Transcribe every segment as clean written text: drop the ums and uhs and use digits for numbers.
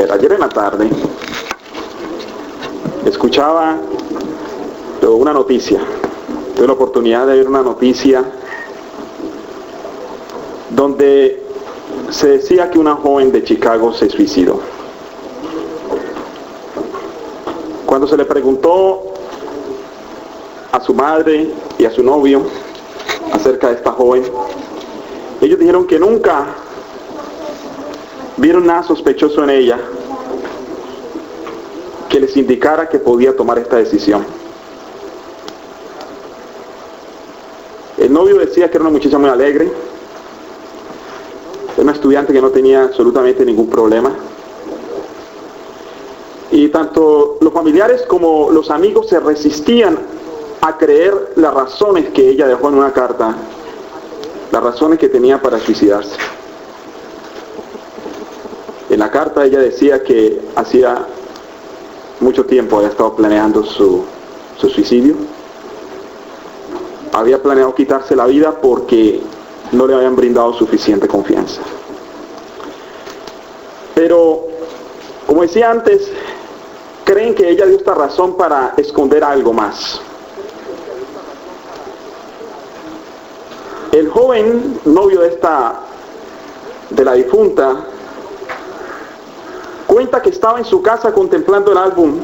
Ayer en la tarde escuchaba una noticia, tuve la oportunidad de ver una noticia donde se decía que una joven de Chicago se suicidó. Cuando se le preguntó a su madre y a su novio acerca de esta joven, ellos dijeron que nunca vieron nada sospechoso en ella que les indicara que podía tomar esta decisión. El novio decía que era una muchacha muy alegre, una estudiante que no tenía absolutamente ningún problema, y tanto los familiares como los amigos se resistían a creer las razones que ella dejó en una carta, las razones que tenía para suicidarse. En la carta ella decía que hacía mucho tiempo había estado planeando su suicidio. Había planeado quitarse la vida porque no le habían brindado suficiente confianza. Pero, como decía antes, creen que ella dio esta razón para esconder algo más. El joven novio de la difunta cuenta que estaba en su casa contemplando el álbum,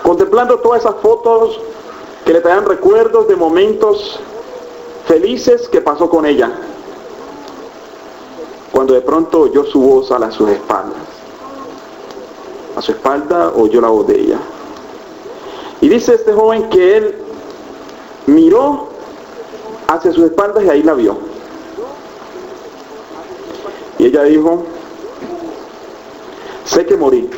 contemplando todas esas fotos que le traían recuerdos de momentos felices que pasó con ella, cuando de pronto oyó su voz a sus espaldas. A su espalda oyó la voz de ella. Y dice este joven que él miró hacia sus espaldas y ahí la vio. Y ella dijo: sé que morí,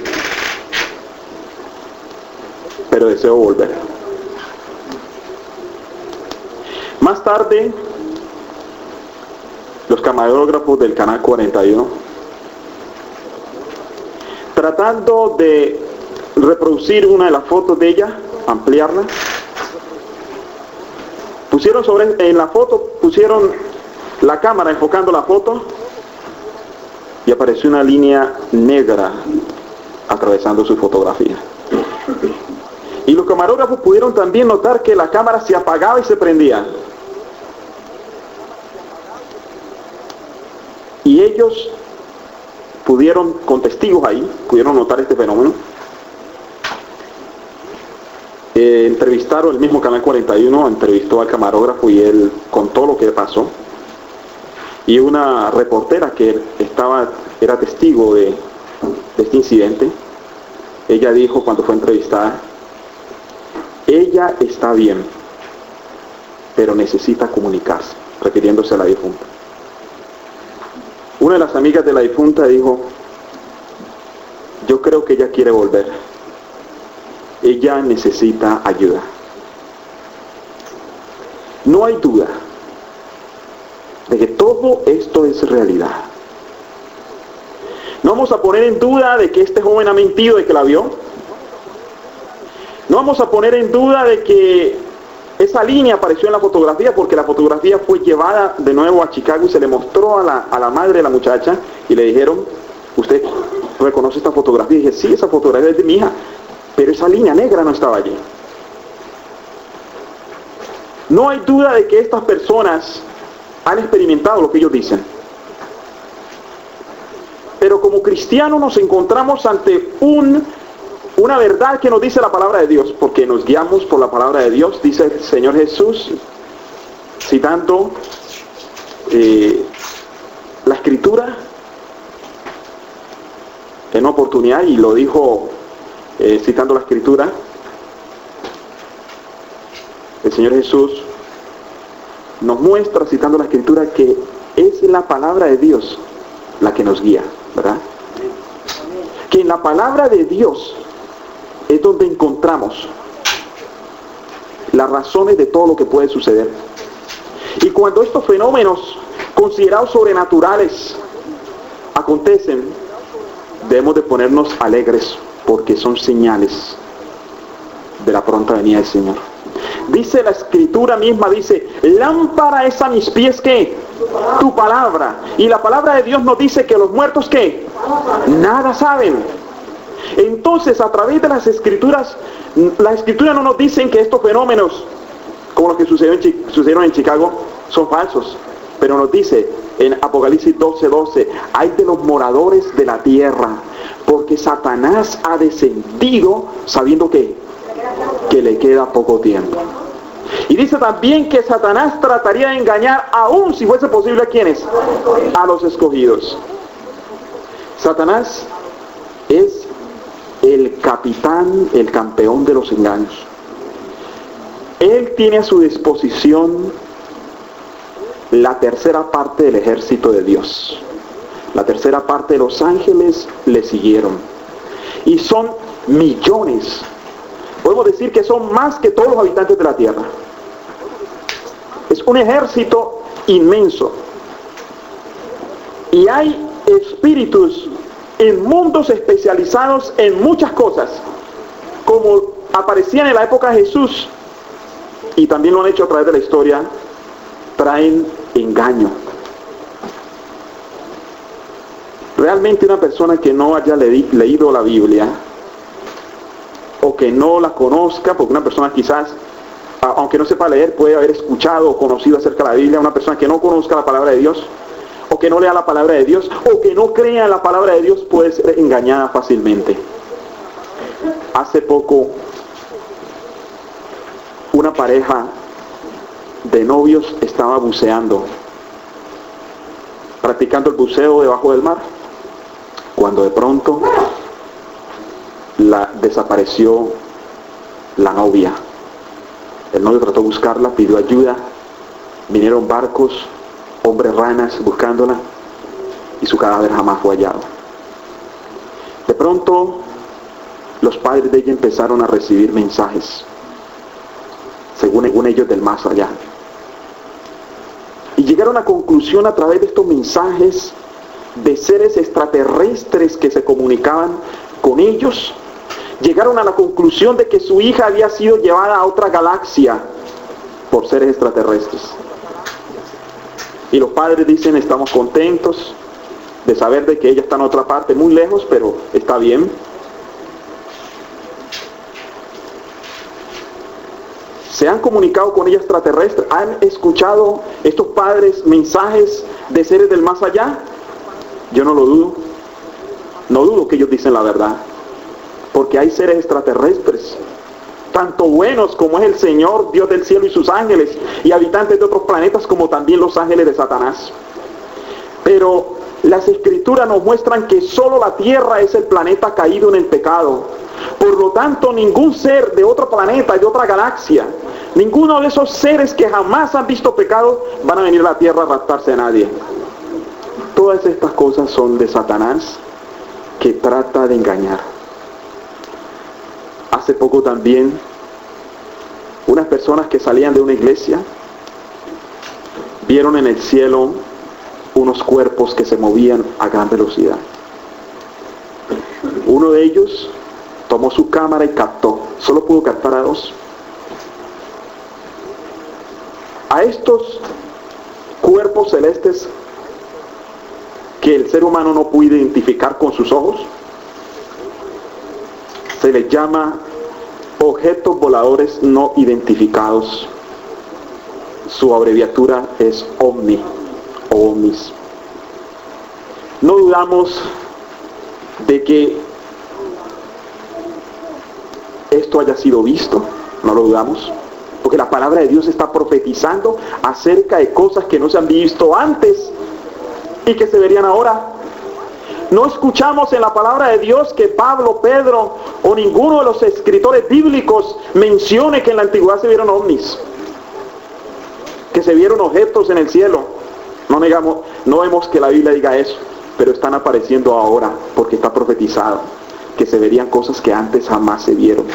pero deseo volver. Más tarde, los camarógrafos del Canal 41, tratando de reproducir una de las fotos de ella, ampliarla, en la foto pusieron la cámara enfocando la foto y apareció una línea negra atravesando su fotografía. Y los camarógrafos pudieron también notar que la cámara se apagaba y se prendía. Y ellos pudieron, con testigos ahí, pudieron notar este fenómeno. Entrevistaron, el mismo Canal 41 entrevistó al camarógrafo y él contó lo que pasó. Y una reportera que era testigo de este incidente, ella dijo cuando fue entrevistada: ella está bien, pero necesita comunicarse, refiriéndose a la difunta. Una de las amigas de la difunta dijo: yo creo que ella quiere volver, ella necesita ayuda. No hay duda de que todo esto es realidad. No vamos a poner en duda de que este joven ha mentido, de que la vio. No vamos a poner en duda de que esa línea apareció en la fotografía, porque la fotografía fue llevada de nuevo a Chicago y se le mostró a la madre de la muchacha y le dijeron: ¿usted reconoce esta fotografía? Y dije: sí, esa fotografía es de mi hija, pero esa línea negra no estaba allí. No hay duda de que estas personas han experimentado lo que ellos dicen. Pero como cristianos nos encontramos ante una verdad que nos dice la palabra de Dios, porque nos guiamos por la palabra de Dios. Dice el Señor Jesús, citando la Escritura en una oportunidad, y lo dijo citando la Escritura. El Señor Jesús nos muestra, citando la Escritura, que es la palabra de Dios la que nos guía, ¿verdad? Que en la palabra de Dios es donde encontramos las razones de todo lo que puede suceder. Y cuando estos fenómenos considerados sobrenaturales acontecen, debemos de ponernos alegres, porque son señales de la pronta venida del Señor. Dice la Escritura misma, dice: lámpara es a mis pies, ¿qué? Tu palabra. Y la palabra de Dios nos dice que los muertos, ¿qué? Nada saben. Entonces, a través de las escrituras no nos dicen que estos fenómenos, como los que sucedieron en Chicago, son falsos. Pero nos dice en Apocalipsis 12:12, hay de los moradores de la tierra, porque Satanás ha descendido sabiendo que le queda poco tiempo. Y dice también que Satanás trataría de engañar, aún si fuese posible, ¿a quiénes? A los escogidos. Satanás es el capitán, el campeón de los engaños. Él tiene a su disposición la tercera parte del ejército de Dios. La tercera parte de los ángeles le siguieron. Y son millones. Podemos decir que son más que todos los habitantes de la tierra. Es un ejército inmenso. Y hay espíritus en mundos especializados en muchas cosas, como aparecían en la época de Jesús, y también lo han hecho a través de la historia. Traen engaño. Realmente una persona que no haya leído la Biblia, o que no la conozca, porque una persona quizás, aunque no sepa leer, puede haber escuchado o conocido acerca de la Biblia, una persona que no conozca la palabra de Dios, o que no lea la palabra de Dios, o que no crea en la palabra de Dios, puede ser engañada fácilmente. Hace poco, una pareja de novios estaba buceando, practicando el buceo debajo del mar, cuando de pronto desapareció la novia. El novio trató de buscarla, pidió ayuda, vinieron barcos, hombres ranas buscándola, y su cadáver jamás fue hallado. De pronto los padres de ella empezaron a recibir mensajes, según ellos, del más allá. Y llegaron a conclusión a través de estos mensajes de seres extraterrestres que se comunicaban con ellos. Llegaron a la conclusión de que su hija había sido llevada a otra galaxia por seres extraterrestres. Y los padres dicen, estamos contentos de saber de que ella está en otra parte, muy lejos, pero está bien. ¿Se han comunicado con ella extraterrestres? ¿Han escuchado estos padres mensajes de seres del más allá? Yo no lo dudo. No dudo que ellos dicen la verdad. Porque hay seres extraterrestres, tanto buenos como es el Señor, Dios del cielo y sus ángeles, y habitantes de otros planetas como también los ángeles de Satanás. Pero las escrituras nos muestran que solo la tierra es el planeta caído en el pecado. Por lo tanto, ningún ser de otro planeta, de otra galaxia, ninguno de esos seres que jamás han visto pecado van a venir a la tierra a raptarse a nadie. Todas estas cosas son de Satanás, que trata de engañar. Hace poco también, unas personas que salían de una iglesia vieron en el cielo unos cuerpos que se movían a gran velocidad. Uno de ellos tomó su cámara y captó, solo pudo captar a 2. A estos cuerpos celestes que el ser humano no puede identificar con sus ojos, se les llama objetos voladores no identificados. Su abreviatura es OVNI o OVNIs. No dudamos de que esto haya sido visto, no lo dudamos, porque la palabra de Dios está profetizando acerca de cosas que no se han visto antes y que se verían ahora. No escuchamos en la palabra de Dios que Pablo, Pedro o ninguno de los escritores bíblicos mencione que en la antigüedad se vieron ovnis, que se vieron objetos en el cielo. No vemos que la Biblia diga eso, pero están apareciendo ahora porque está profetizado que se verían cosas que antes jamás se vieron.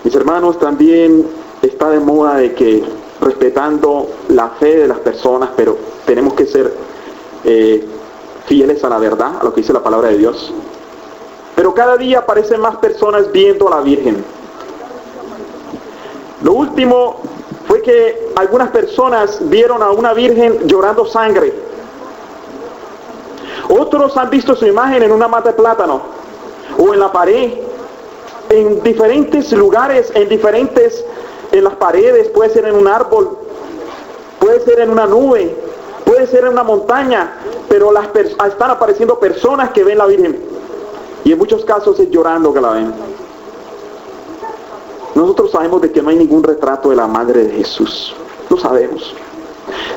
Mis hermanos, también está de moda de que, respetando la fe de las personas, pero tenemos que ser fieles a la verdad, a lo que dice la palabra de Dios. Pero cada día aparecen más personas viendo a la Virgen. Lo último fue que algunas personas vieron a una Virgen llorando sangre. Otros han visto su imagen en una mata de plátano o en la pared, en diferentes lugares, en las paredes, puede ser en un árbol, puede ser en una nube, puede ser en una montaña, pero están apareciendo personas que ven la Virgen. Y en muchos casos es llorando que la ven. Nosotros sabemos de que no hay ningún retrato de la Madre de Jesús. Lo sabemos.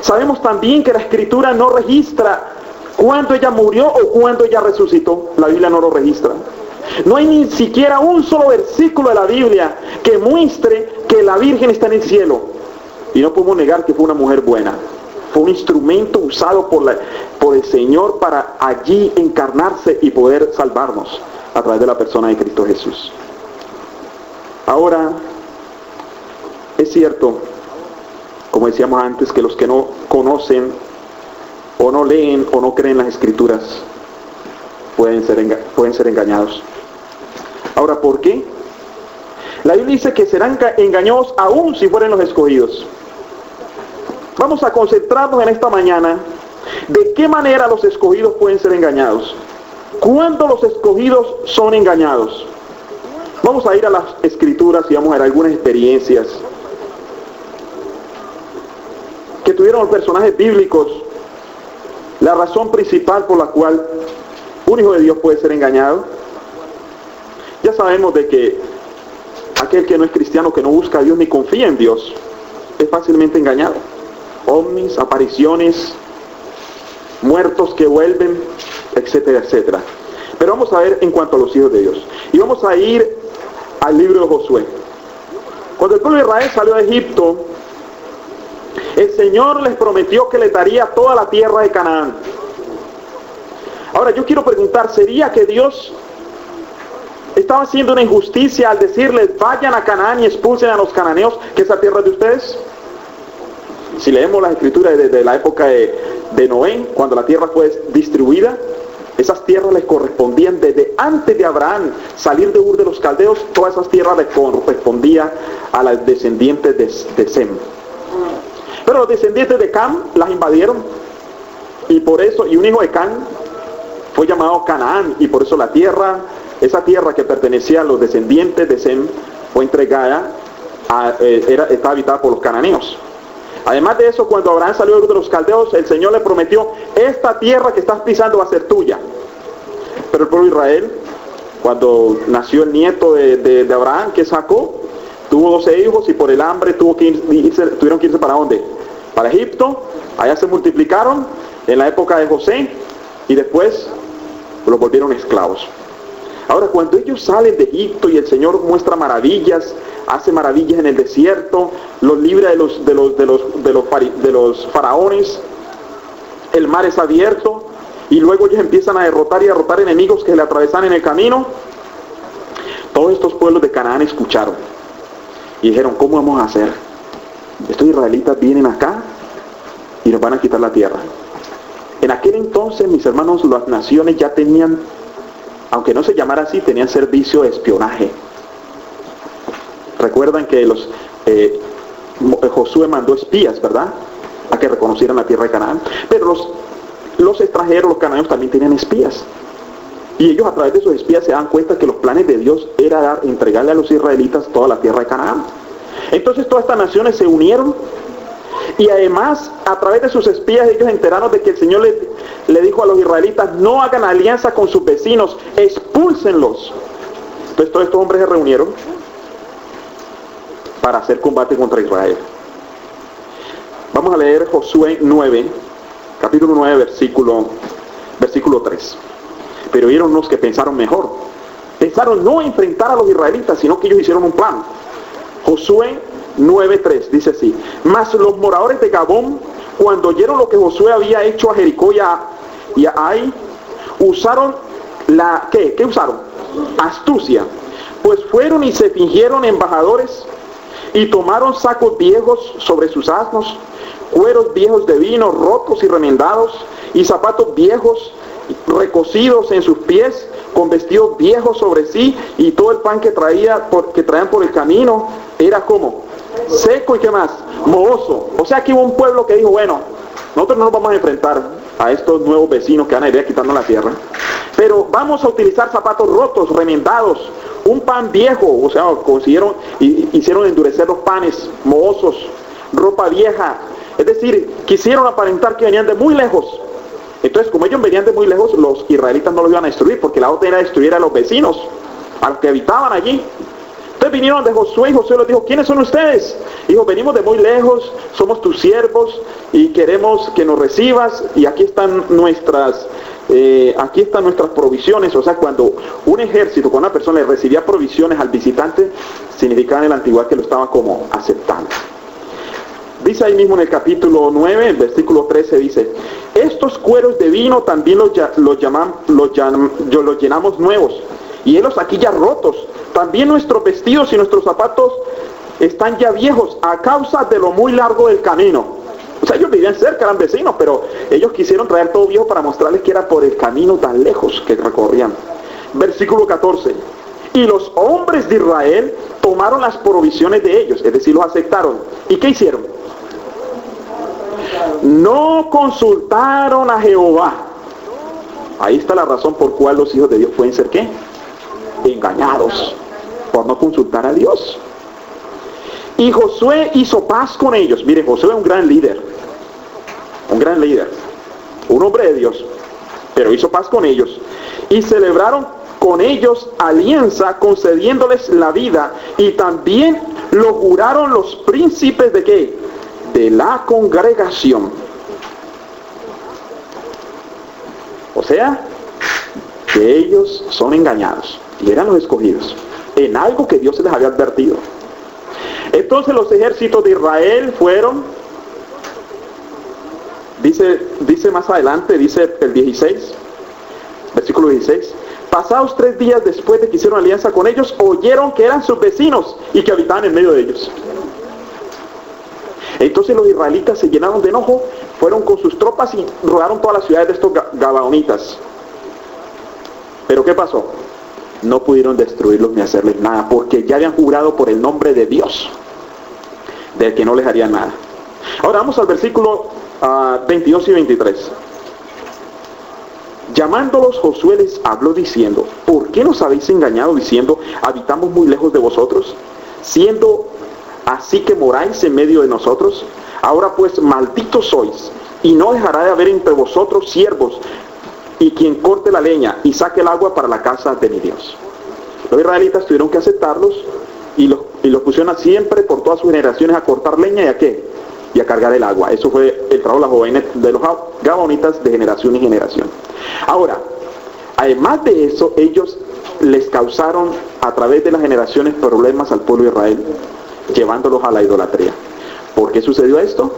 Sabemos también que la Escritura no registra cuándo ella murió o cuándo ella resucitó. La Biblia no lo registra. No hay ni siquiera un solo versículo de la Biblia que muestre que la Virgen está en el cielo. Y no podemos negar que fue una mujer buena. Fue un instrumento usado por el Señor para allí encarnarse y poder salvarnos a través de la persona de Cristo Jesús. Ahora, es cierto, como decíamos antes, que los que no conocen o no leen o no creen las Escrituras pueden ser engañados. Ahora, ¿por qué? La Biblia dice que serán engañados aún si fueren los escogidos. Vamos a concentrarnos en esta mañana de qué manera los escogidos pueden ser engañados. ¿Cuándo los escogidos son engañados? Vamos a ir a las Escrituras y vamos a ver algunas experiencias que tuvieron los personajes bíblicos. La razón principal por la cual un hijo de Dios puede ser engañado. Ya sabemos de que aquel que no es cristiano, que no busca a Dios ni confía en Dios, es fácilmente engañado. Ovnis, apariciones, muertos que vuelven, etcétera, etcétera. Pero vamos a ver en cuanto a los hijos de Dios. Y vamos a ir al libro de Josué. Cuando el pueblo de Israel salió de Egipto, el Señor les prometió que les daría toda la tierra de Canaán. Ahora yo quiero preguntar, ¿sería que Dios estaba haciendo una injusticia al decirles vayan a Canaán y expulsen a los cananeos, que esa tierra es de ustedes? Si leemos las escrituras desde la época de Noé, cuando la tierra fue distribuida, esas tierras les correspondían desde antes de Abraham salir de Ur de los Caldeos. Todas esas tierras les correspondían a los descendientes de Sem. Pero los descendientes de Cam las invadieron, y por eso, y un hijo de Cam fue llamado Canaán, y por eso esa tierra que pertenecía a los descendientes de Sem fue entregada, está habitada por los cananeos. Además de eso, cuando Abraham salió de los caldeos, el Señor le prometió, esta tierra que estás pisando va a ser tuya. Pero el pueblo de Israel, cuando nació el nieto de Abraham, que sacó, tuvo 12 hijos y por el hambre tuvieron que irse ¿para dónde? Para Egipto. Allá se multiplicaron en la época de José y después los volvieron esclavos. Ahora, cuando ellos salen de Egipto y el Señor muestra maravillas, hace maravillas en el desierto, los libra de los faraones, el mar es abierto, y luego ellos empiezan a derrotar enemigos que le atravesan en el camino. Todos estos pueblos de Canaán escucharon y dijeron, ¿cómo vamos a hacer? Estos israelitas vienen acá y nos van a quitar la tierra. En aquel entonces, mis hermanos, las naciones ya tenían, aunque no se llamara así, tenían servicio de espionaje. Recuerdan que Josué mandó espías, ¿verdad?, a que reconocieran la tierra de Canaán. Pero los extranjeros, los cananeos, también tenían espías. Y ellos a través de esos espías se dan cuenta que los planes de Dios era entregarle a los israelitas toda la tierra de Canaán. Entonces todas estas naciones se unieron, y además a través de sus espías ellos enteraron de que el Señor le dijo a los israelitas, no hagan alianza con sus vecinos, expúlsenlos. Entonces todos estos hombres se reunieron para hacer combate contra Israel. Vamos a leer Josué 9, capítulo 9, versículo 3. Pero vieron unos que pensaron mejor. Pensaron no enfrentar a los israelitas, sino que ellos hicieron un plan. Josué 9:3 dice así: mas los moradores de Gabón, cuando oyeron lo que Josué había hecho a Jericó y a Ai, usaron ¿qué usaron? Astucia. Pues fueron y se fingieron embajadores y tomaron sacos viejos sobre sus asnos, cueros viejos de vino rotos y remendados, y zapatos viejos recocidos en sus pies, con vestidos viejos sobre sí, y todo el pan que traían por el camino era como seco y qué más, mohoso. O sea que hubo un pueblo que dijo, bueno, nosotros no nos vamos a enfrentar a estos nuevos vecinos que van a ir quitando la tierra. Pero vamos a utilizar zapatos rotos, remendados, un pan viejo, o sea, hicieron endurecer los panes, mohosos, ropa vieja. Es decir, quisieron aparentar que venían de muy lejos. Entonces, como ellos venían de muy lejos, los israelitas no los iban a destruir, porque la orden era destruir a los vecinos, a los que habitaban allí. Entonces vinieron de Josué y Josué les dijo, ¿quiénes son ustedes? Dijo, venimos de muy lejos, somos tus siervos y queremos que nos recibas y aquí están nuestras provisiones. O sea, cuando un ejército, cuando una persona le recibía provisiones al visitante, significaba en la antigüedad que lo estaba como aceptando. Dice ahí mismo en el capítulo 9, el versículo 13 dice, estos cueros de vino también los llenamos nuevos, y helos aquí ya rotos. También nuestros vestidos y nuestros zapatos están ya viejos a causa de lo muy largo del camino. O sea, ellos vivían cerca, eran vecinos, pero ellos quisieron traer todo viejo para mostrarles que era por el camino tan lejos que recorrían. Versículo 14. Y los hombres de Israel tomaron las provisiones de ellos, es decir, los aceptaron. ¿Y qué hicieron? No consultaron a Jehová. Ahí está la razón por cual los hijos de Dios pueden ser ¿qué? Engañados, por no consultar a Dios. Y Josué hizo paz con ellos. Mire, Josué es un gran líder, un hombre de Dios, pero hizo paz con ellos. Y celebraron con ellos alianza, concediéndoles la vida, y también lo juraron los príncipes de ¿qué? De la congregación. O sea, que ellos son engañados y eran los escogidos en algo que Dios les había advertido. Entonces los ejércitos de Israel fueron, dice más adelante, dice el 16, versículo 16, pasados 3 días después de que hicieron alianza con ellos, oyeron que eran sus vecinos y que habitaban en medio de ellos. Entonces los israelitas se llenaron de enojo, fueron con sus tropas y rodearon todas las ciudades de estos gabaonitas. ¿Pero qué pasó? No pudieron destruirlos ni hacerles nada, porque ya habían jurado por el nombre de Dios, del que no les haría nada. Ahora vamos al versículo 22 y 23. Llamándolos, Josué les habló diciendo, ¿por qué nos habéis engañado diciendo, habitamos muy lejos de vosotros, siendo así que moráis en medio de nosotros? Ahora pues, malditos sois, y no dejará de haber entre vosotros siervos, y quien corte la leña y saque el agua para la casa de mi Dios. Los israelitas tuvieron que aceptarlos y los pusieron siempre por todas sus generaciones a cortar leña y a ¿qué? Y a cargar el agua. Eso fue el trabajo de los gabaonitas de generación en generación. Ahora, además de eso, ellos les causaron a través de las generaciones problemas al pueblo de Israel, llevándolos a la idolatría. ¿Por qué sucedió esto?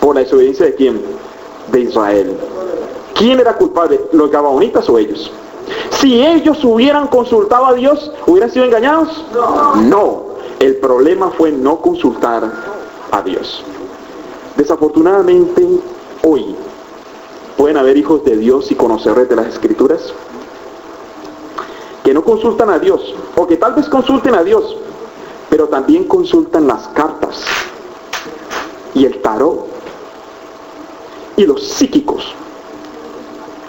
Por la desobediencia de ¿quién? De Israel. ¿Quién era culpable? ¿Los gabaonitas o ellos? Si ellos hubieran consultado a Dios, ¿hubieran sido engañados? No. El problema fue no consultar a Dios. Desafortunadamente, hoy pueden haber hijos de Dios y conocedores de las Escrituras que no consultan a Dios, o que tal vez consulten a Dios, pero también consultan las cartas y el tarot y los psíquicos,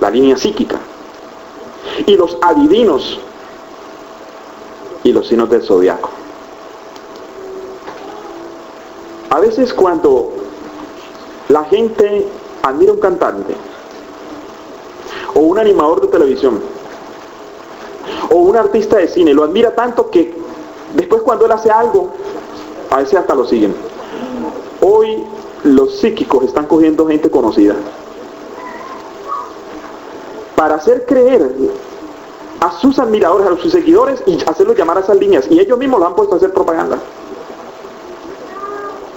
la línea psíquica, y los adivinos y los signos del zodiaco. A veces cuando la gente admira a un cantante o un animador de televisión o un artista de cine, lo admira tanto que después cuando él hace algo, a veces hasta lo siguen. Hoy los psíquicos están cogiendo gente conocida para hacer creer a sus admiradores, a sus seguidores, y hacerlos llamar a esas líneas, y ellos mismos lo han puesto a hacer propaganda.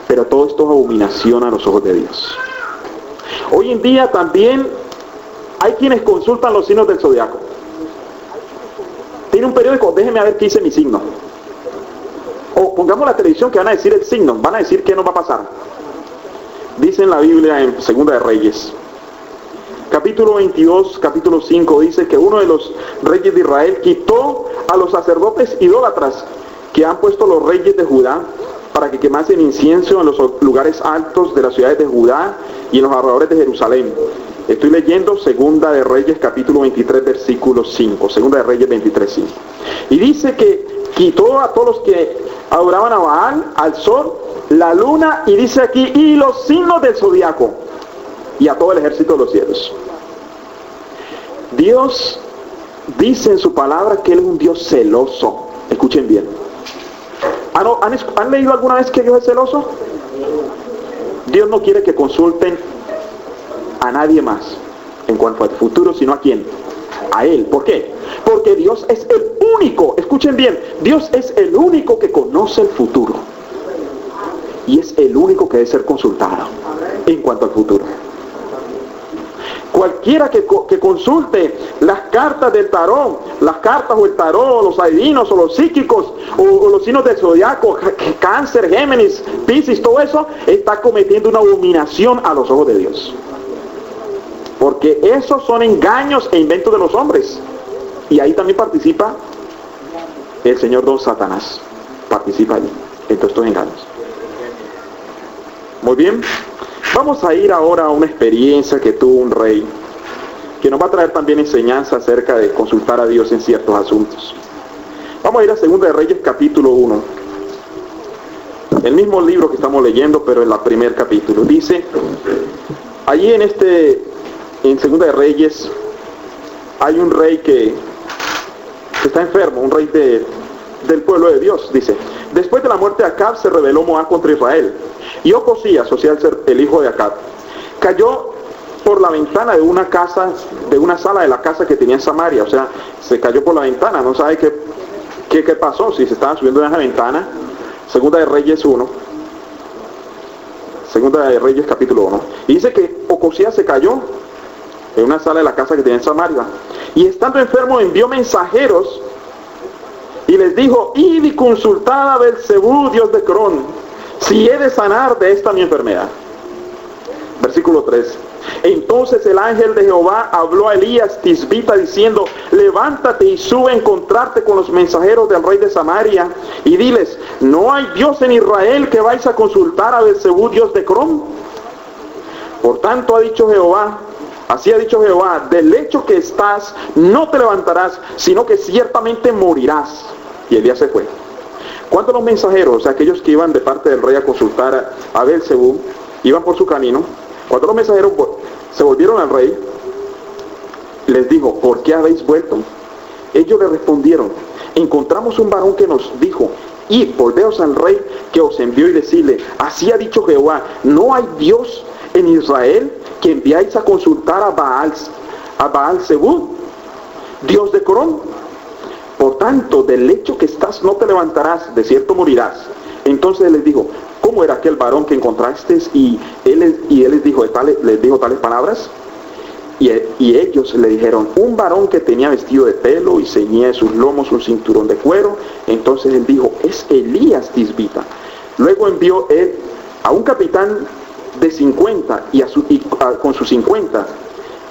Pero todo esto es abominación a los ojos de Dios. Hoy en día también hay quienes consultan los signos del zodiaco. Tiene un periódico, déjeme a ver qué dice mi signo. O pongamos la televisión, que van a decir el signo, van a decir qué nos va a pasar. Dice en la Biblia, en Segunda de Reyes, capítulo 22, capítulo 5, dice que uno de los reyes de Israel quitó a los sacerdotes idólatras que han puesto los reyes de Judá para que quemasen incienso en los lugares altos de las ciudades de Judá y en los alrededores de Jerusalén. Estoy leyendo Segunda de Reyes capítulo 23 versículo 5. Segunda de Reyes 23, 5. Y dice que quitó a todos los que adoraban a Baal, al sol, la luna, y dice aquí, y los signos del zodiaco, y a todo el ejército de los cielos. Dios dice en su palabra que Él es un Dios celoso. Escuchen bien. ¿Han leído alguna vez que Dios es celoso? Dios no quiere que consulten a nadie más en cuanto al futuro, sino a quién, a Él. ¿Por qué? Porque Dios es el único, escuchen bien, Dios es el único que conoce el futuro y es el único que debe ser consultado en cuanto al futuro. Cualquiera que consulte las cartas del tarot, las cartas o el tarot, los adivinos o los psíquicos o los signos del zodiaco, Cáncer, Géminis, Piscis, todo eso, está cometiendo una abominación a los ojos de Dios. Porque esos son engaños e inventos de los hombres. Y ahí también participa el señor don Satanás. Participa allí, en todos estos engaños. Muy bien. Vamos a ir ahora a una experiencia que tuvo un rey, que nos va a traer también enseñanza acerca de consultar a Dios en ciertos asuntos. Vamos a ir a Segunda de Reyes capítulo 1. El mismo libro que estamos leyendo, pero en el primer capítulo. Dice, allí en Segunda de Reyes, hay un rey que está enfermo, un rey del pueblo de Dios, dice. Después de la muerte de Acab, se rebeló Moab contra Israel. Y Ocosías, o sea, el hijo de Acab, cayó por la ventana de una casa, de una sala de la casa que tenía en Samaria. O sea, se cayó por la ventana, no sabe qué pasó, si se estaba subiendo en esa ventana. Segunda de Reyes 1. Segunda de Reyes capítulo 1. Y dice que Ocosías se cayó en una sala de la casa que tenía en Samaria. Y estando enfermo envió mensajeros y les dijo, id y consultad a Belcebú, dios de Cron, si he de sanar de esta mi enfermedad. Versículo 3. Entonces el ángel de Jehová habló a Elías Tisbita diciendo, levántate y sube a encontrarte con los mensajeros del rey de Samaria y diles, ¿no hay Dios en Israel que vais a consultar a Belcebú, dios de Cron? Por tanto ha dicho Jehová, así ha dicho Jehová, del lecho que estás no te levantarás, sino que ciertamente morirás. Y Elías se fue. Cuando los mensajeros, aquellos que iban de parte del rey a consultar a Belcebú, iban por su camino, cuando los mensajeros se volvieron al rey, les dijo, ¿por qué habéis vuelto? Ellos le respondieron, encontramos un varón que nos dijo, id, volveos al rey que os envió y decirle, así ha dicho Jehová, ¿no hay Dios en Israel que enviáis a consultar a Baal-Zebú, dios de Cron? Por tanto, del lecho que estás no te levantarás, de cierto morirás. Entonces les dijo, ¿cómo era aquel varón que encontrasteis? Y él les dijo tales palabras. Y ellos le dijeron, un varón que tenía vestido de pelo y ceñía de sus lomos un cinturón de cuero. Entonces él dijo, es Elías Tisbita. Luego envió él a un capitán de 50 con sus 50,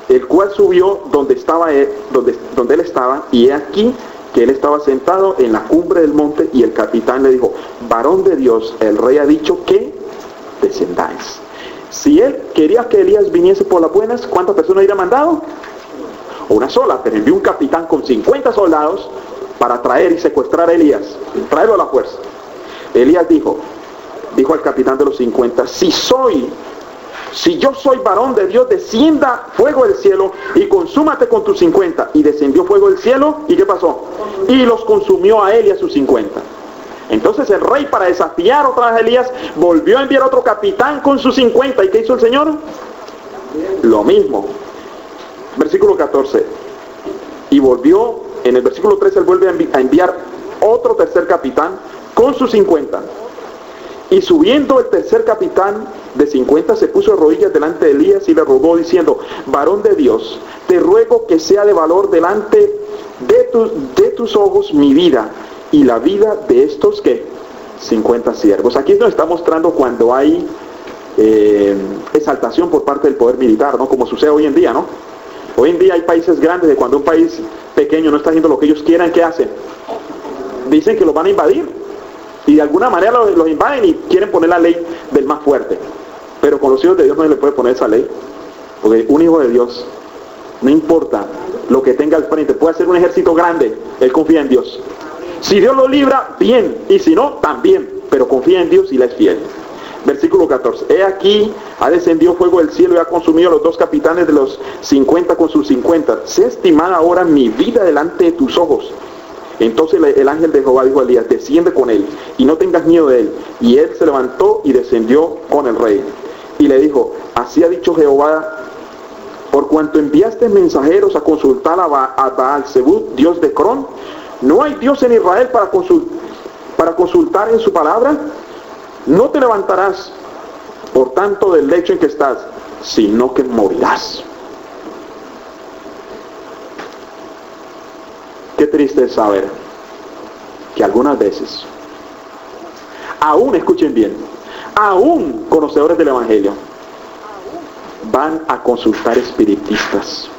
el cual subió donde él estaba, y he aquí que él estaba sentado en la cumbre del monte, y el capitán le dijo, varón de Dios, el rey ha dicho que descendáis. Si él quería que Elías viniese por las buenas, ¿cuántas personas hubiera mandado? Una sola, pero envió un capitán con 50 soldados para traer y secuestrar a Elías, traerlo a la fuerza. Elías dijo al capitán de los 50, si yo soy varón de Dios, descienda fuego del cielo y consúmate con tus 50. Y descendió fuego del cielo, ¿y qué pasó? Y los consumió a él y a sus 50. Entonces el rey, para desafiar otra vez a Elías, volvió a enviar otro capitán con sus 50. ¿Y qué hizo el Señor? Lo mismo. Versículo 14. Y volvió, en el versículo 13, él vuelve a enviar otro tercer capitán con sus 50. Y subiendo el tercer capitán de 50 se puso de rodillas delante de Elías y le rogó diciendo, varón de Dios, te ruego que sea de valor delante de tus ojos mi vida y la vida de estos que 50 siervos. Aquí nos está mostrando cuando hay exaltación por parte del poder militar, ¿no? Como sucede hoy en día, ¿no? Hoy en día hay países grandes de cuando un país pequeño no está haciendo lo que ellos quieran, ¿qué hacen? Dicen que los van a invadir. Y de alguna manera los invaden y quieren poner la ley del más fuerte. Pero con los hijos de Dios no se le puede poner esa ley. Porque un hijo de Dios, no importa lo que tenga al frente, puede ser un ejército grande, él confía en Dios. Si Dios lo libra, bien, y si no, también, pero confía en Dios y le es fiel. Versículo 14. He aquí, ha descendido fuego del cielo y ha consumido a los 2 capitanes de los 50 con sus 50. Sé estimada ahora mi vida delante de tus ojos. Entonces el ángel de Jehová dijo a Elías, desciende con él y no tengas miedo de él. Y él se levantó y descendió con el rey. Y le dijo, así ha dicho Jehová, por cuanto enviaste mensajeros a consultar a Baal-Zebub, dios de Cron, ¿no hay Dios en Israel para consultar en su palabra? No te levantarás, por tanto, del lecho en que estás, sino que morirás. Qué triste es saber que algunas veces, aún, escuchen bien, aún conocedores del Evangelio, van a consultar espiritistas.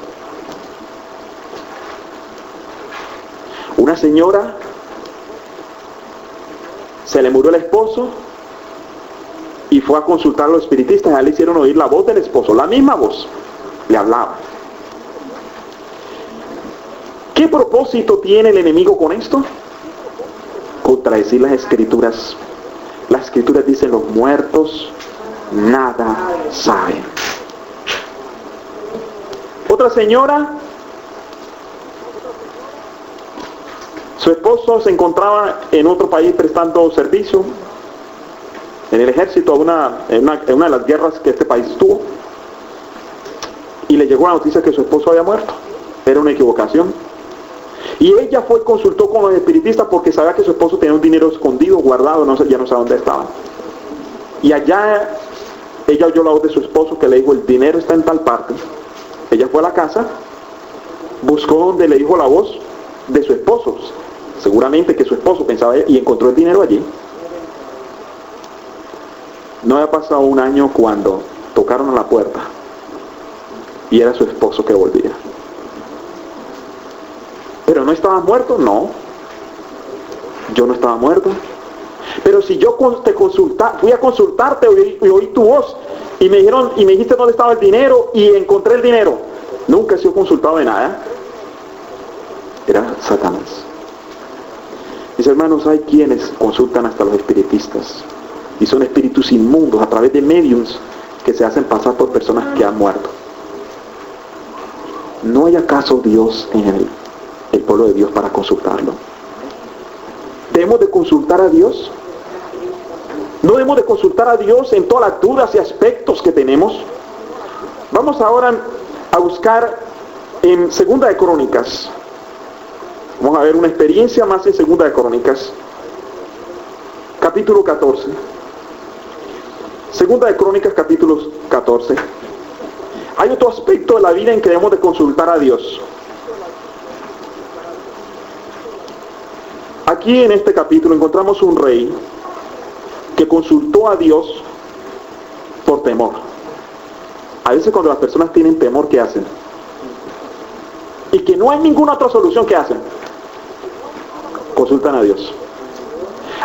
Una señora, se le murió el esposo y fue a consultar a los espiritistas. A él le hicieron oír la voz del esposo, la misma voz, le hablaba. ¿Qué propósito tiene el enemigo con esto? Contradecir las escrituras. Las escrituras dicen, los muertos nada saben. Otra señora, su esposo se encontraba en otro país prestando servicio en el ejército en una de las guerras que este país tuvo, y le llegó la noticia que su esposo había muerto. Era una equivocación. Y ella fue y consultó con los espiritistas porque sabía que su esposo tenía un dinero escondido, guardado, ya no sé dónde estaba. Y allá ella oyó la voz de su esposo que le dijo, el dinero está en tal parte. Ella fue a la casa, buscó donde le dijo la voz de su esposo. Seguramente que su esposo pensaba, y encontró el dinero allí. No había pasado un año cuando tocaron a la puerta y era su esposo que volvía. ¿Pero no estabas muerto? No. Yo no estaba muerto. Pero si yo fui a consultarte y oí tu voz y me dijiste dónde estaba el dinero y encontré el dinero. Nunca he sido consultado de nada. Era Satanás. Mis hermanos, hay quienes consultan hasta los espiritistas y son espíritus inmundos a través de mediums que se hacen pasar por personas que han muerto. ¿No hay acaso Dios en el pueblo de Dios para consultarlo? ¿Debemos de consultar a Dios? ¿No debemos de consultar a Dios en todas las dudas y aspectos que tenemos? Vamos ahora a buscar en Segunda de Crónicas. Vamos a ver una experiencia más en Segunda de Crónicas, capítulo 14. Segunda de Crónicas, capítulo 14. Hay otro aspecto de la vida en que debemos de consultar a Dios. Aquí en este capítulo encontramos un rey que consultó a Dios por temor. A veces cuando las personas tienen temor, ¿qué hacen? Y que no hay ninguna otra solución, ¿qué hacen? Consultan a Dios.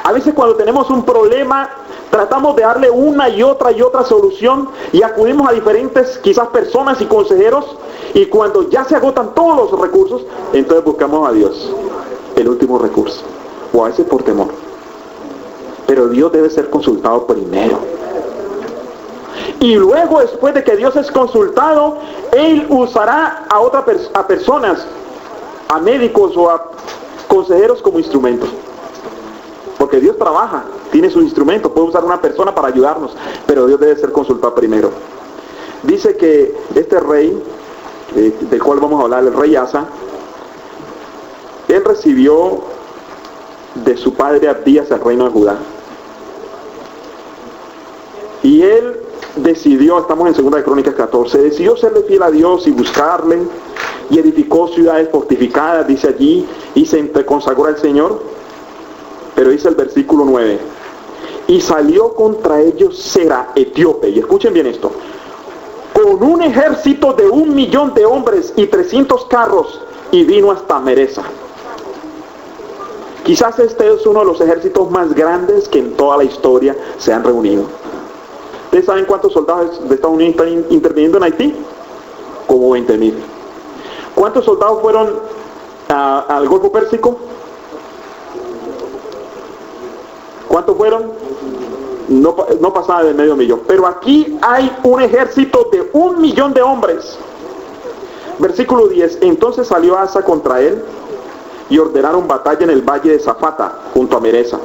A veces cuando tenemos un problema, tratamos de darle una y otra solución y acudimos a diferentes quizás personas y consejeros, y cuando ya se agotan todos los recursos, entonces buscamos a Dios, el último recurso, o a veces por temor. Pero Dios debe ser consultado primero. Y luego, después de que Dios es consultado, Él usará a personas, a médicos o a consejeros como instrumentos. Porque Dios trabaja, tiene sus instrumentos, puede usar una persona para ayudarnos, pero Dios debe ser consultado primero. Dice que este rey, del cual vamos a hablar, el rey Asa, él recibió de su padre Abdías el reino de Judá. Y él decidió, estamos en 2 de Crónicas 14, decidió serle fiel a Dios y buscarle, y edificó ciudades fortificadas, dice allí, y se consagró al Señor. Pero dice el versículo 9, y salió contra ellos Sera, etíope, y escuchen bien esto, con un ejército de 1.000.000 de hombres y 300 carros, y vino hasta Meresa. Quizás este es uno de los ejércitos más grandes que en toda la historia se han reunido. ¿Ustedes saben cuántos soldados de Estados Unidos están interviniendo en Haití? Como 20.000. ¿Cuántos soldados fueron al Golfo Pérsico? ¿Cuántos fueron? No pasaba de 500.000. Pero aquí hay un ejército de 1.000.000 de hombres. Versículo 10. Entonces salió Asa contra él y ordenaron batalla en el valle de Zafata, junto a Maresa.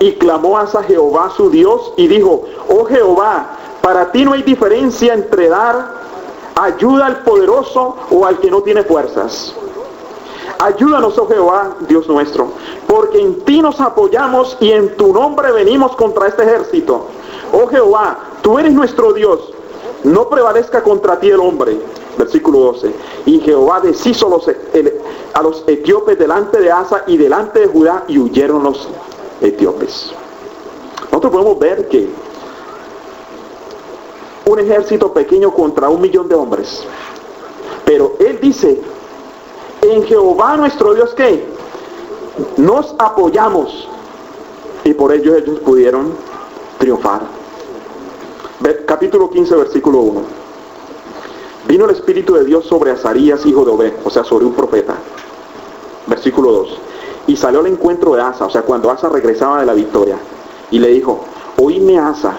Y clamó Asa a Jehová su Dios y dijo: oh Jehová, para ti no hay diferencia entre dar ayuda al poderoso o al que no tiene fuerzas. Ayúdanos, oh Jehová, Dios nuestro, porque en ti nos apoyamos y en tu nombre venimos contra este ejército. Oh Jehová, tú eres nuestro Dios, no prevalezca contra ti el hombre. Versículo 12. Y Jehová deshizo a los etíopes delante de Asa y delante de Judá, y huyeron los etíopes. Nosotros podemos ver que un ejército pequeño contra 1.000.000 de hombres. Pero él dice: en Jehová nuestro Dios, ¿qué? Nos apoyamos. Y por ello ellos pudieron triunfar. Capítulo 15, versículo 1. Vino el Espíritu de Dios sobre Azarías, hijo de Obed, o sea, sobre un profeta. Versículo 2. Y salió al encuentro de Asa, o sea, cuando Asa regresaba de la victoria, y le dijo: oídme, Asa,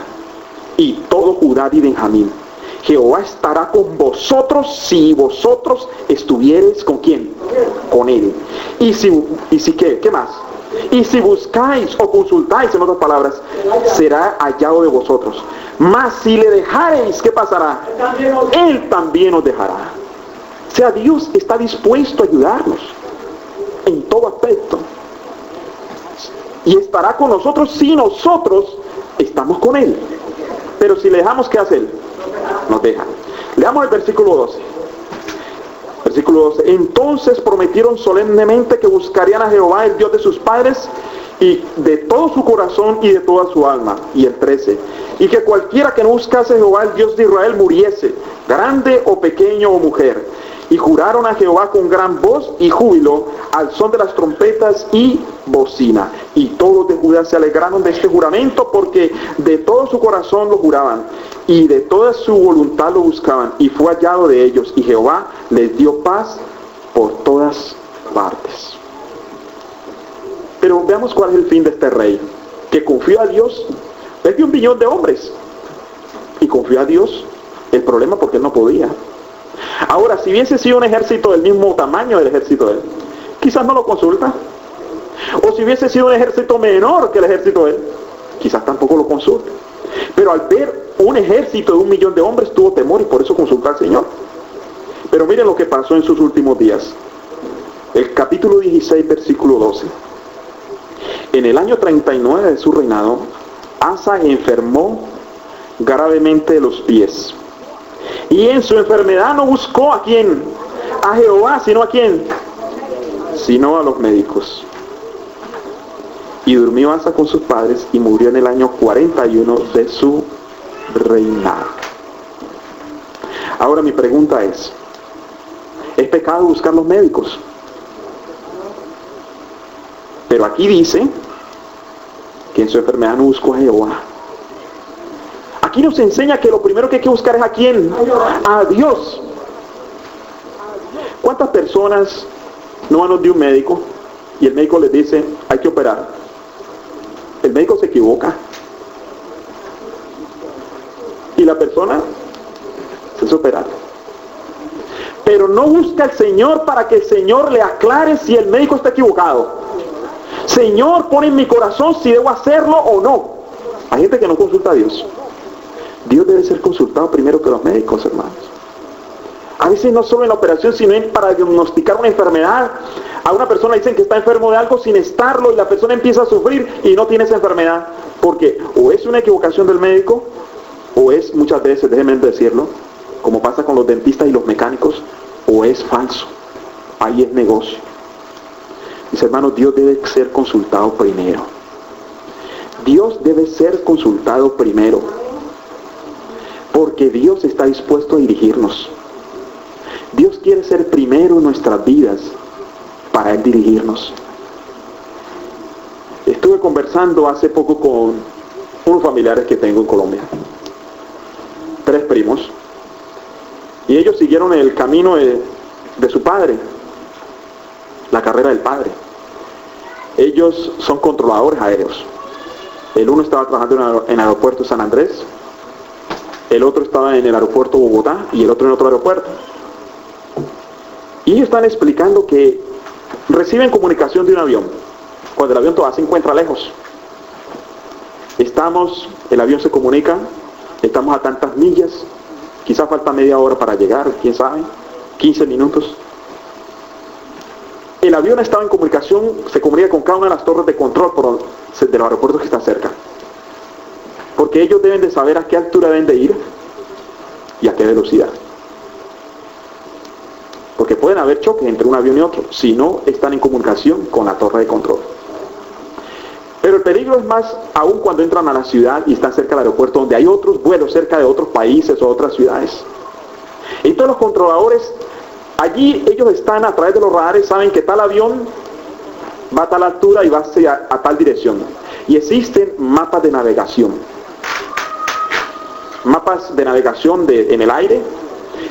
y todo Judá y Benjamín, Jehová estará con vosotros si vosotros estuviereis ¿con quién? Con él. Y si ¿qué más? Y si buscáis o consultáis, en otras palabras, será hallado de vosotros. Mas si le dejareis, ¿qué pasará? Él también os dejará. O sea, Dios está dispuesto a ayudarnos en todo aspecto. Y estará con nosotros si nosotros estamos con él. Pero si le dejamos, ¿qué hace él? Nos deja. Leamos el versículo 12. Versículo 12. Entonces prometieron solemnemente que buscarían a Jehová, el Dios de sus padres, y de todo su corazón y de toda su alma. Y el 13. Y que cualquiera que no buscase a Jehová, el Dios de Israel, muriese, grande o pequeño o mujer. Y juraron a Jehová con gran voz y júbilo, al son de las trompetas y bocina. Y todos los de Judá se alegraron de este juramento, porque de todo su corazón lo juraban, y de toda su voluntad lo buscaban, y fue hallado de ellos, y Jehová les dio paz por todas partes. Pero veamos cuál es el fin de este rey, que confió a Dios. Él vio 1.000.000 de hombres, y confió a Dios. El problema porque él no podía. Ahora, si hubiese sido un ejército del mismo tamaño del ejército de él, quizás no lo consulta. O si hubiese sido un ejército menor que el ejército de él, quizás tampoco lo consulta. Pero al ver un ejército de 1.000.000 de hombres, tuvo temor y por eso consultó al Señor. Pero miren lo que pasó en sus últimos días. El capítulo 16, versículo 12. En el año 39 de su reinado, Asa enfermó gravemente de los pies. Y en su enfermedad no buscó ¿a quién? A Jehová, sino ¿a quién? Sino a los médicos. Y durmió Asa con sus padres y murió en el año 41 de su reinado. Ahora mi pregunta es pecado buscar los médicos? Pero aquí dice que en su enfermedad no buscó a Jehová. Aquí nos enseña que lo primero que hay que buscar es ¿a quién? A Dios. ¿Cuántas personas no van de un médico y el médico les dice hay que operar? El médico se equivoca y la persona se hace operar, pero no busca al Señor para que el Señor le aclare si el médico está equivocado. Señor, pon en mi corazón si debo hacerlo o no. Hay gente que no consulta a Dios. Dios debe ser consultado primero que los médicos, hermanos. A veces no solo en la operación, sino para diagnosticar una enfermedad. A una persona dicen que está enfermo de algo sin estarlo y la persona empieza a sufrir y no tiene esa enfermedad. Porque o es una equivocación del médico, o es muchas veces, déjenme decirlo, como pasa con los dentistas y los mecánicos, o es falso. Ahí es negocio. Mis hermanos, Dios debe ser consultado primero. Dios debe ser consultado primero. Porque Dios está dispuesto a dirigirnos. Dios quiere ser primero en nuestras vidas para Él dirigirnos. Estuve conversando hace poco con unos familiares que tengo en Colombia. 3 primos. Y ellos siguieron el camino de su padre, la carrera del padre. Ellos son controladores aéreos. El uno estaba trabajando en el aeropuerto de San Andrés, el otro estaba en el aeropuerto de Bogotá y el otro en otro aeropuerto. Y ellos están explicando que reciben comunicación de un avión, cuando el avión todavía se encuentra lejos. El avión se comunica, estamos a tantas millas, quizás falta media hora para llegar, quién sabe, 15 minutos. El avión estaba en comunicación, se comunica con cada una de las torres de control de los aeropuertos que están cerca. Porque ellos deben de saber a qué altura deben de ir y a qué velocidad. Porque pueden haber choques entre un avión y otro, si no están en comunicación con la torre de control. Pero el peligro es más aún cuando entran a la ciudad y están cerca del aeropuerto, donde hay otros vuelos cerca de otros países o otras ciudades. Entonces los controladores, allí ellos están a través de los radares, saben que tal avión va a tal altura y va a tal dirección. Y existen mapas de navegación. Mapas de navegación en el aire.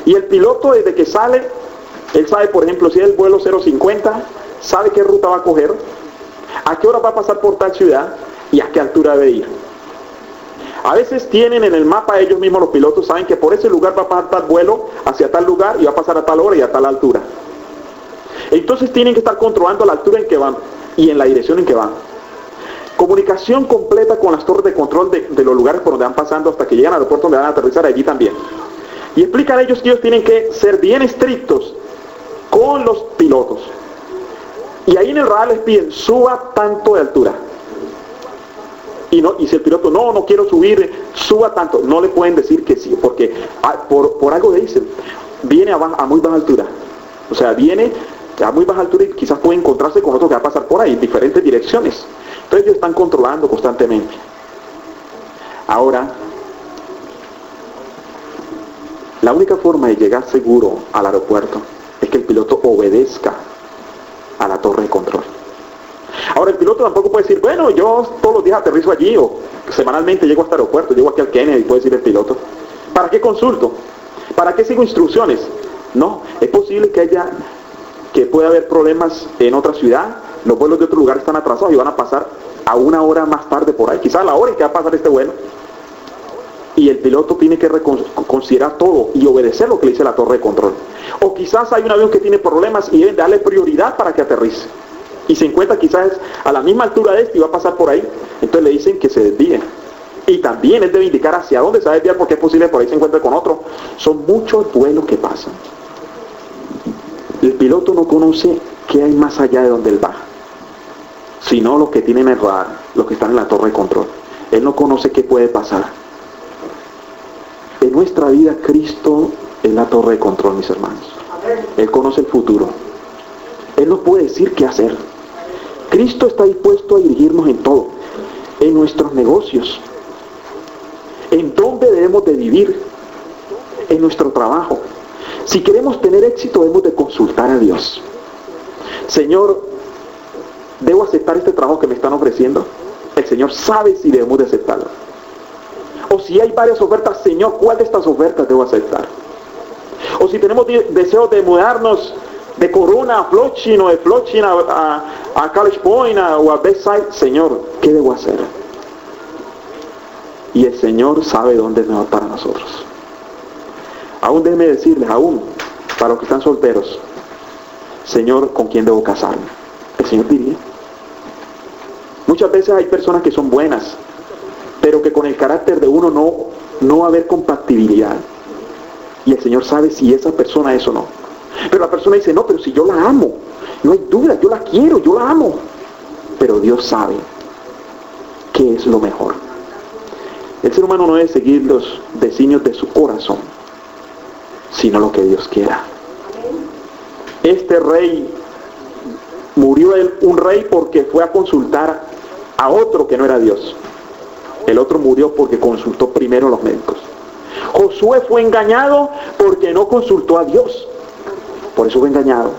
Y el piloto desde que sale, él sabe, por ejemplo, si es el vuelo 050, sabe qué ruta va a coger, a qué hora va a pasar por tal ciudad y a qué altura debe ir. A veces tienen en el mapa, ellos mismos los pilotos saben que por ese lugar va a pasar tal vuelo hacia tal lugar y va a pasar a tal hora y a tal altura. Entonces tienen que estar controlando la altura en que van y en la dirección en que van. Comunicación completa con las torres de control de los lugares por donde van pasando hasta que llegan al aeropuerto donde van a aterrizar, allí también. Y explican ellos que ellos tienen que ser bien estrictos con los pilotos. Y ahí en el radar les piden, suba tanto de altura. Y si el piloto, no quiero subir, suba tanto, no le pueden decir que sí, porque por algo dicen, viene a muy baja altura. O sea, viene a muy baja altura y quizás puede encontrarse con otro que va a pasar por ahí, en diferentes direcciones. Entonces ellos están controlando constantemente. Ahora, la única forma de llegar seguro al aeropuerto es que el piloto obedezca a la torre de control. Ahora el piloto tampoco puede decir, bueno, yo todos los días aterrizo allí o semanalmente llego a este aeropuerto, llego aquí al Kennedy, puede decir el piloto. ¿Para qué consulto? ¿Para qué sigo instrucciones? No, es posible que pueda haber problemas en otra ciudad, los vuelos de otro lugar están atrasados y van a pasar a una hora más tarde por ahí, quizás a la hora en que va a pasar este vuelo. Y el piloto tiene que considerar todo y obedecer lo que le dice la torre de control. O quizás hay un avión que tiene problemas y deben darle prioridad para que aterrice. Y se encuentra quizás a la misma altura de este y va a pasar por ahí. Entonces le dicen que se desvíe. Y también él debe indicar hacia dónde se va a desviar porque es posible por ahí se encuentre con otro. Son muchos vuelos que pasan. El piloto no conoce qué hay más allá de donde él va, sino los que tienen el radar, los que están en la torre de control. Él no conoce qué puede pasar. En nuestra vida Cristo es la torre de control, mis hermanos. Él conoce el futuro. Él nos puede decir qué hacer. Cristo está dispuesto a dirigirnos en todo, en nuestros negocios, en dónde debemos de vivir, en nuestro trabajo. Si queremos tener éxito debemos de consultar a Dios. Señor, ¿debo aceptar este trabajo que me están ofreciendo? El Señor sabe si debemos de aceptarlo. O si hay varias ofertas, Señor, ¿cuál de estas ofertas debo aceptar? O si tenemos deseos de mudarnos de Corona a Flushing o de Flushing a College Point o a Bayside, Señor, ¿qué debo hacer? Y el Señor sabe dónde es mejor para nosotros. Aún déjeme decirles, para los que están solteros, Señor, ¿con quién debo casarme? El Señor diría. Muchas veces hay personas que son buenas, pero que con el carácter de uno no va a haber compatibilidad. Y el Señor sabe si esa persona es o no. Pero la persona dice, no, pero si yo la amo, no hay duda, yo la quiero, yo la amo. Pero Dios sabe qué es lo mejor. El ser humano no debe seguir los designios de su corazón, sino lo que Dios quiera. Este rey, murió un rey porque fue a consultar a otro que no era Dios. El otro murió porque consultó primero a los médicos. Josué fue engañado porque no consultó a Dios. Por eso fue engañado.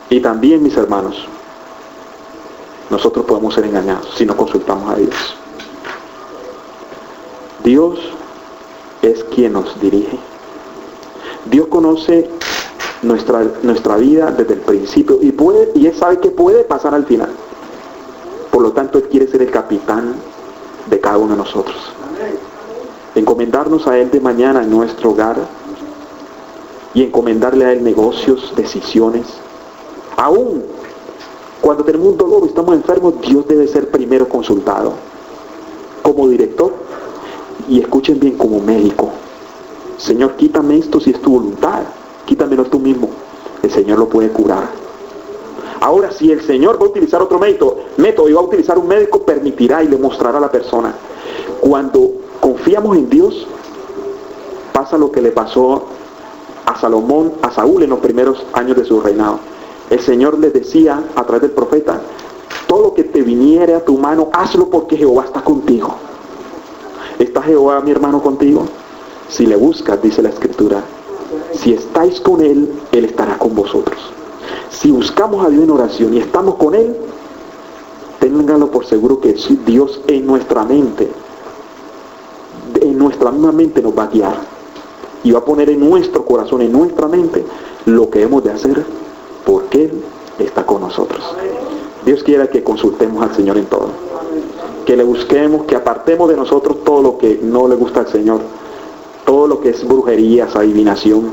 Y también, mis hermanos, nosotros podemos ser engañados si no consultamos a Dios. Dios es quien nos dirige. Dios conoce nuestra vida desde el principio y Él sabe que puede pasar al final. Por lo tanto, Él quiere ser el capitán de cada uno de nosotros. Encomendarnos a Él de mañana en nuestro hogar y encomendarle a Él negocios, decisiones. Aún cuando tenemos un dolor o estamos enfermos, Dios debe ser primero consultado. Como director, y escuchen bien, como médico. Señor, quítame esto si es tu voluntad. Quítamelo tú mismo. El Señor lo puede curar. Ahora, si el Señor va a utilizar otro método y va a utilizar un médico, permitirá y le mostrará a la persona. Cuando confiamos en Dios, pasa lo que le pasó a Saúl en los primeros años de su reinado. El Señor le decía a través del profeta: todo lo que te viniere a tu mano, hazlo porque Jehová está contigo. ¿Está Jehová, mi hermano, contigo? Si le buscas, dice la Escritura, si estáis con Él, Él estará con vosotros. Si buscamos a Dios en oración y estamos con Él, ténganlo por seguro que Dios en nuestra mente, en nuestra misma mente nos va a guiar. Y va a poner en nuestro corazón, en nuestra mente, lo que hemos de hacer, porque Él está con nosotros. Dios quiera que consultemos al Señor en todo. Que le busquemos, que apartemos de nosotros todo lo que no le gusta al Señor. Todo lo que es brujerías, adivinación,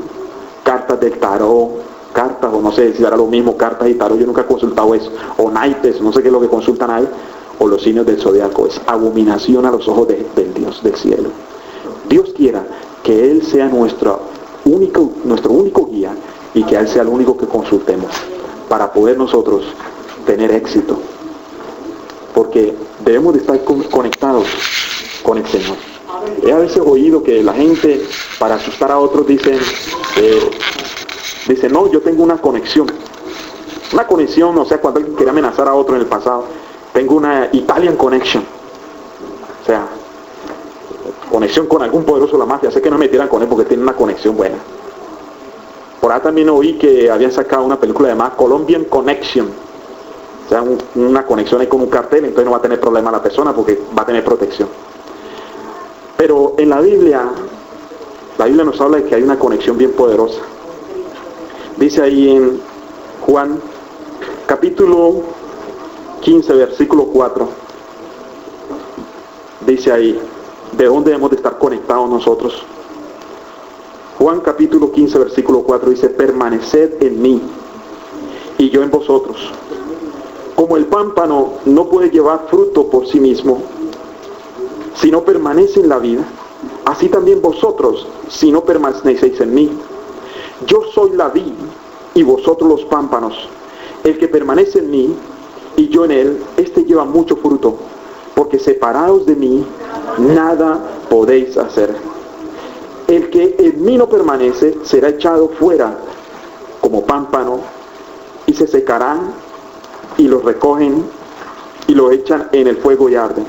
cartas del tarot, cartas, o no sé si hará lo mismo, cartas y tarot, yo nunca he consultado eso. O naipes, no sé qué es lo que consultan ahí. O los signos del zodiaco. Es abominación a los ojos del Dios del cielo. Dios quiera que Él sea nuestro único guía y que Él sea el único que consultemos para poder nosotros tener éxito. Porque debemos de estar conectados con el Señor. He a veces oído que la gente, para asustar a otros, dice, no, yo tengo una conexión. Una conexión, o sea, cuando alguien quería amenazar a otro en el pasado, tengo una Italian connection. O sea, conexión con algún poderoso de la mafia. Sé que no me metieran con él porque tiene una conexión buena. Por ahí también oí que habían sacado una película llamada Colombian Connection. O sea, una conexión ahí con un cartel, entonces no va a tener problema la persona porque va a tener protección. Pero en la Biblia nos habla de que hay una conexión bien poderosa. Dice ahí en Juan, capítulo 15, versículo 4. Dice ahí, ¿de dónde debemos de estar conectados nosotros? Juan capítulo 15, versículo 4 dice: permaneced en mí y yo en vosotros. Como el pámpano no puede llevar fruto por sí mismo, si no permanece en la vid, así también vosotros, si no permanecéis en mí. Yo soy la vid y vosotros los pámpanos. El que permanece en mí y yo en él, éste lleva mucho fruto, porque separados de mí, nada podéis hacer. El que en mí no permanece será echado fuera como pámpano y se secarán, y los recogen y lo echan en el fuego y arden.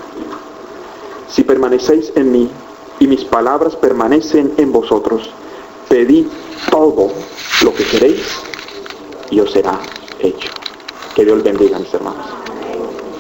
Si permanecéis en mí y mis palabras permanecen en vosotros, pedid todo lo que queréis y os será hecho. Que Dios bendiga, mis hermanos.